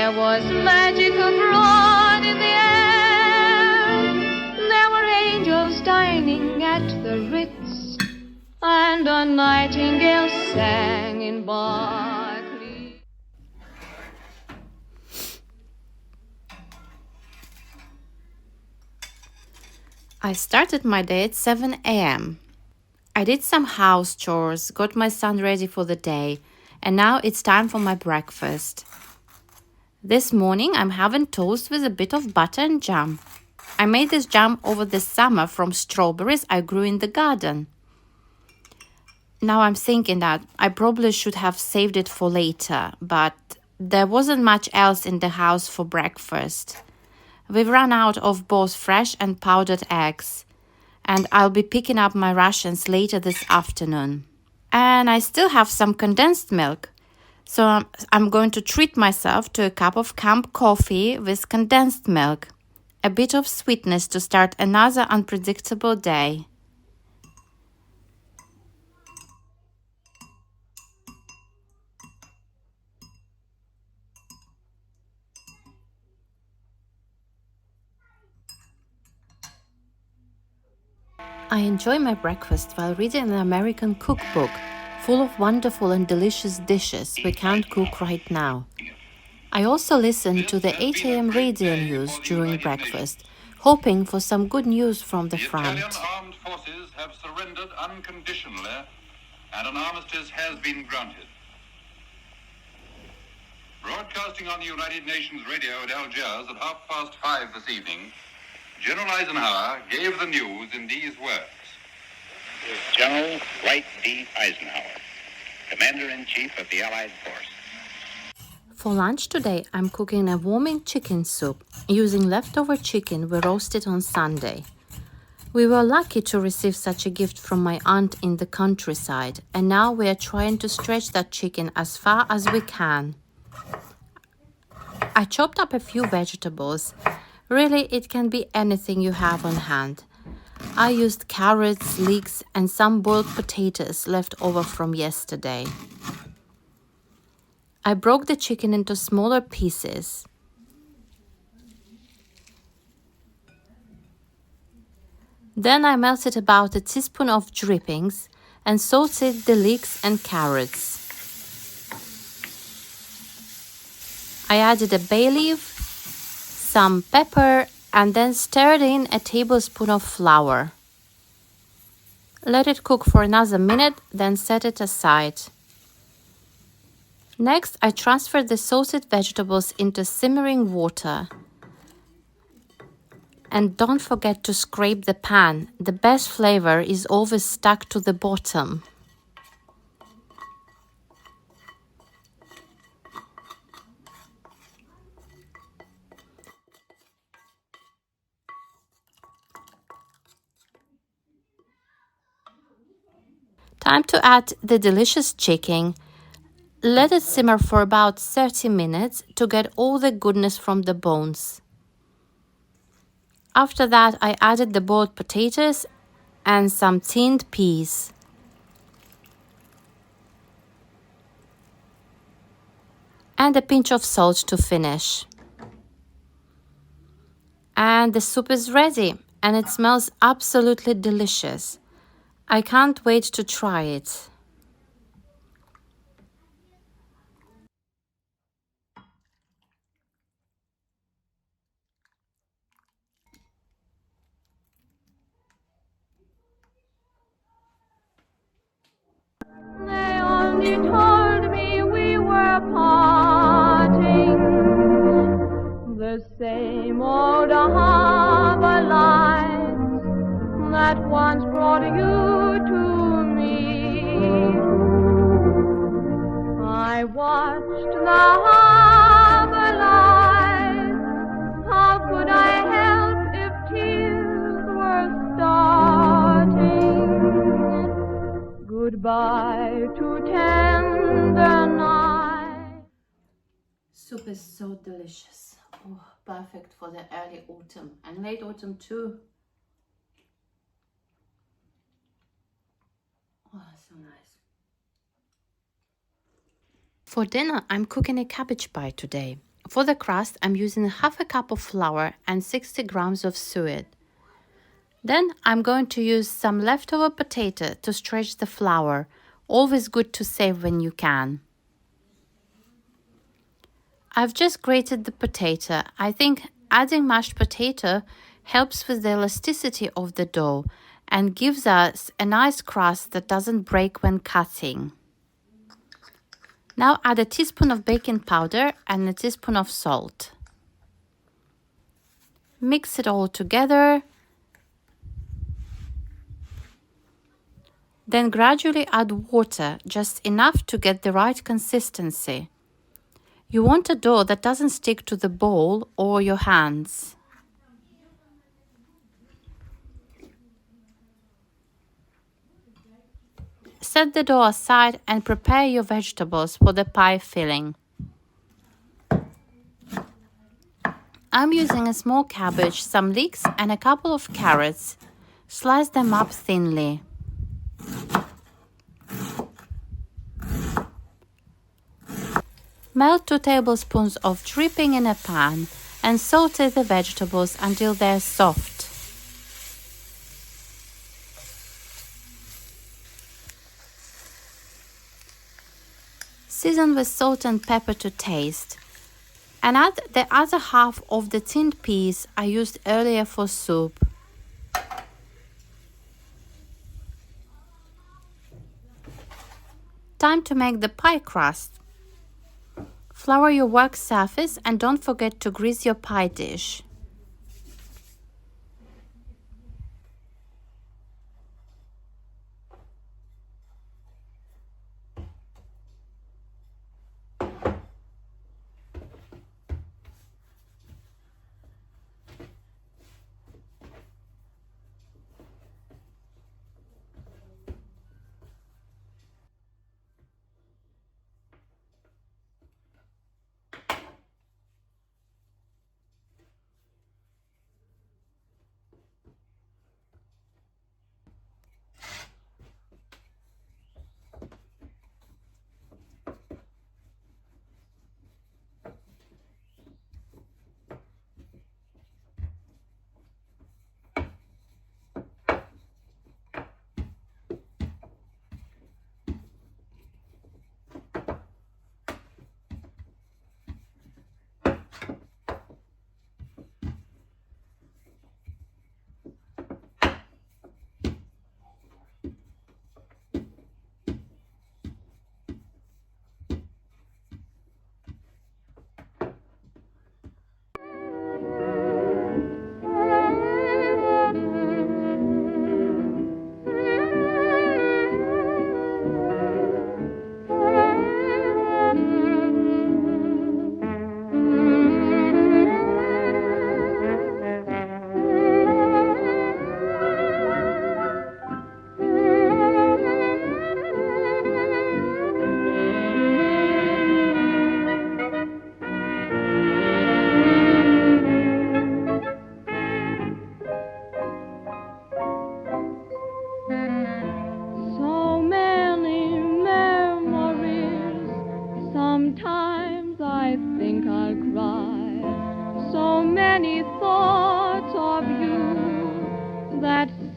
There was magic abroad in the air. There were angels dining at the Ritz, and a nightingale sang in Berkeley. I started my day at 7 a.m. I did some house chores, got my son ready for the day, and now it's time for my breakfast. This morning I'm having toast with a bit of butter and jam. I made this jam over the summer from strawberries I grew in the garden. Now I'm thinking that I probably should have saved it for later, but there wasn't much else in the house for breakfast. We've run out of both fresh and powdered eggs, and I'll be picking up my rations later this afternoon. And I still have some condensed milk, so I'm going to treat myself to a cup of camp coffee with condensed milk, a bit of sweetness to start another unpredictable day. I enjoy my breakfast while reading an American cookbook full of wonderful and delicious dishes we can't cook right now. I also listen to the 8 a.m. radio news during breakfast, hoping for some good news from the front. The Italian armed forces have surrendered unconditionally, and an armistice has been granted. Broadcasting on the United Nations radio at Algiers at 5:30 this evening, General Eisenhower gave the news in these words. General Dwight D. Eisenhower, Commander-in-Chief of the Allied Force. For lunch today, I'm cooking a warming chicken soup using leftover chicken we roasted on Sunday. We were lucky to receive such a gift from my aunt in the countryside, and now we are trying to stretch that chicken as far as we can. I chopped up a few vegetables. Really, it can be anything you have on hand. I used carrots, leeks, and some boiled potatoes left over from yesterday. I broke the chicken into smaller pieces. Then I melted about a teaspoon of drippings and sautéed the leeks and carrots. I added a bay leaf, some pepper, and then stirred in a tablespoon of flour. Let it cook for another minute, then set it aside. Next, I transferred the sautéed vegetables into simmering water. And don't forget to scrape the pan. The best flavor is always stuck to the bottom. Time to add the delicious chicken. Let it simmer for about 30 minutes to get all the goodness from the bones. After that, I added the boiled potatoes and some tinned peas. And a pinch of salt to finish. And the soup is ready, and it smells absolutely delicious. I can't wait to try it. They only told me we were parting, the same old harbor lights that once brought you to me. I watched the harbor lights. How could I help if tears were starting? Goodbye to tender night. Soup is so delicious. Oh, perfect for the early autumn and late autumn too. Oh, so nice. For dinner, I'm cooking a cabbage pie today. For the crust, I'm using half a cup of flour and 60 grams of suet. Then I'm going to use some leftover potato to stretch the flour. Always good to save when you can. I've just grated the potato. I think adding mashed potato helps with the elasticity of the dough and gives us a nice crust that doesn't break when cutting. Now add a teaspoon of baking powder and a teaspoon of salt. Mix it all together. Then gradually add water, just enough to get the right consistency. You want a dough that doesn't stick to the bowl or your hands. Set the dough aside and prepare your vegetables for the pie filling. I'm using a small cabbage, some leeks and a couple of carrots. Slice them up thinly. Melt 2 tablespoons of dripping in a pan and saute the vegetables until they're soft. Season with salt and pepper to taste. And add the other half of the tinned peas I used earlier for soup. Time to make the pie crust. Flour your work surface and don't forget to grease your pie dish.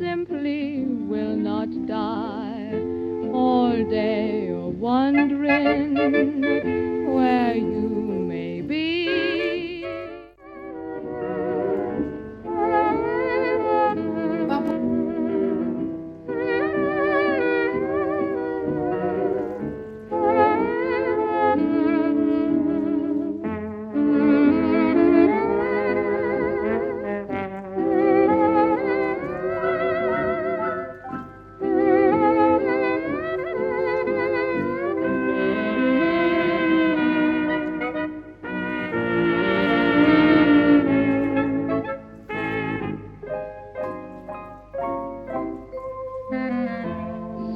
simply will not die. All day you're wondering where you may be.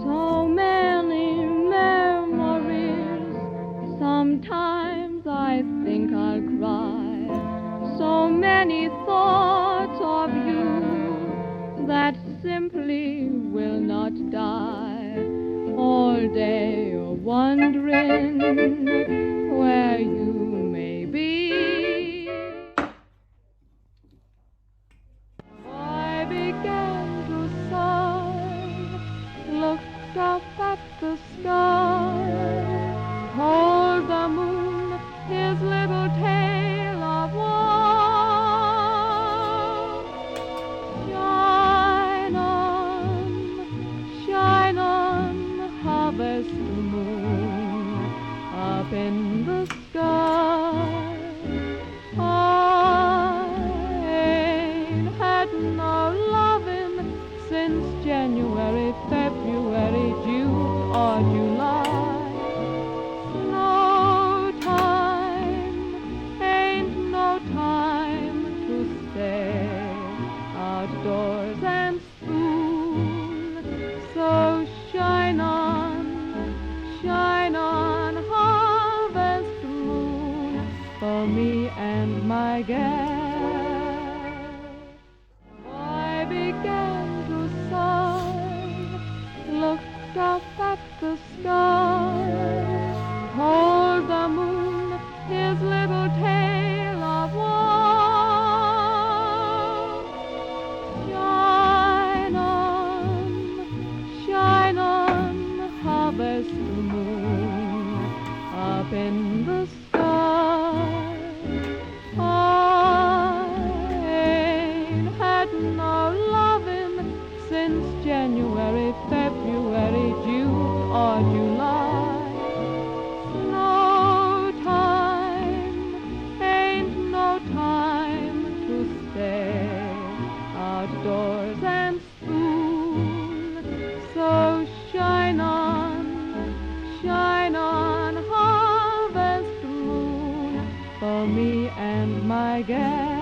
So many memories, sometimes I think I'll cry. So many thoughts of you that simply will not die. All day you're wondering where you may be. for me and my guest. I began to sigh, looked up at the sky, told the moon his little tale of woe. Shine on, harvest moon, up in the sky. I ain't had no lovin' since January, February, June, or July. No time, ain't no time to stay outdoors and spoon. So shine on, harvest moon, for me and my guest.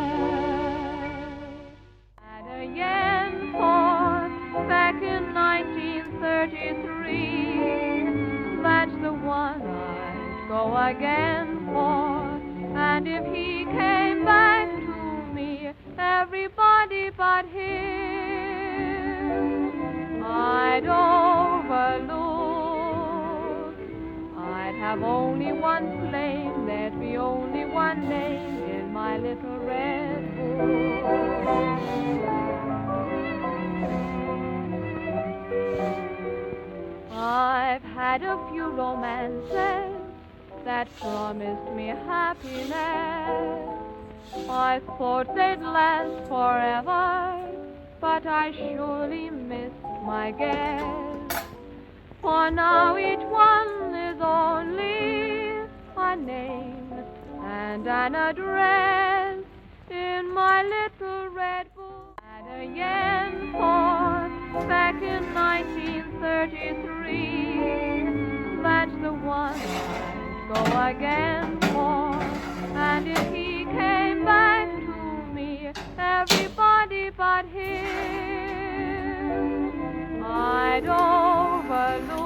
At a yen port back in 1933, that's the one I'd go again for. And if he came back to me, everybody but him I'd overlook. I'd have only one flame, there'd be only one name in my little red book. I've had a few romances that promised me happiness. I thought they'd last forever, but I surely missed my guess. For now each one is only a name and an address in my little red book. At a yen port back in 1933, that's the one I'd go again for. And if he came back to me, everybody but him I'd overlook.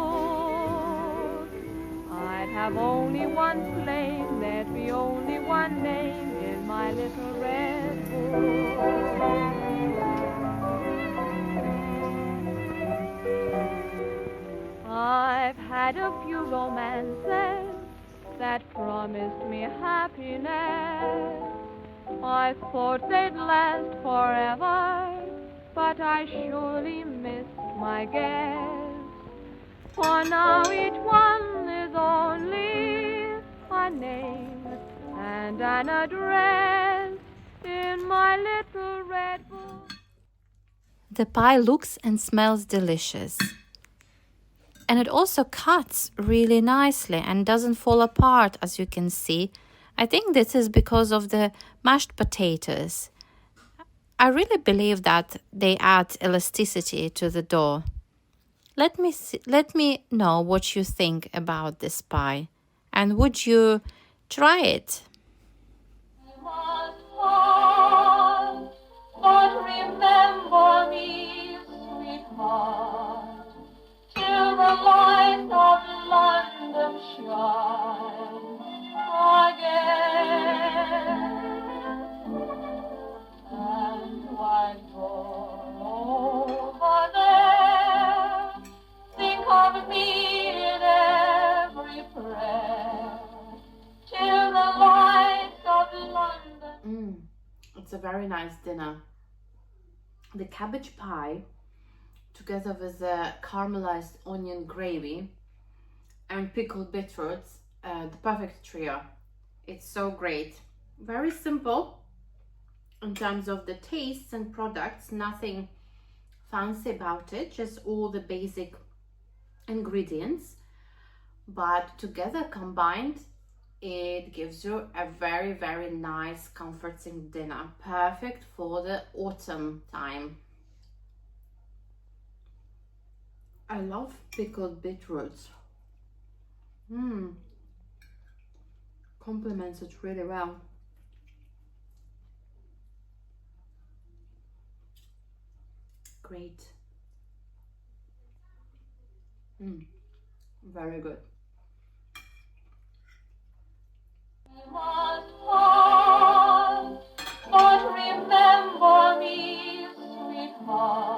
I'd have only one flame, there'd be only one name in my little red book. I've had a few romances that promised me happiness. I thought they'd last forever, but I surely missed my guess. For now each one is only a name and an address in my little red book. The pie looks and smells delicious. And it also cuts really nicely and doesn't fall apart, as you can see. I think this is because of the mashed potatoes. I really believe that they add elasticity to the dough. Let me know what you think about this pie. And would you try it? But remember me, sweetheart, till the light of London shines again. And while you're over there, think of me in every prayer, till the light of London. It's a very nice dinner. The cabbage pie, together with the caramelized onion gravy and pickled beetroots, the perfect trio. It's so great. Very simple in terms of the tastes and products, nothing fancy about it, just all the basic ingredients, but together combined it gives you a very, very nice comforting dinner, perfect for the autumn time. I love pickled beetroots. Complements it really well. Great. Very good. We must heart.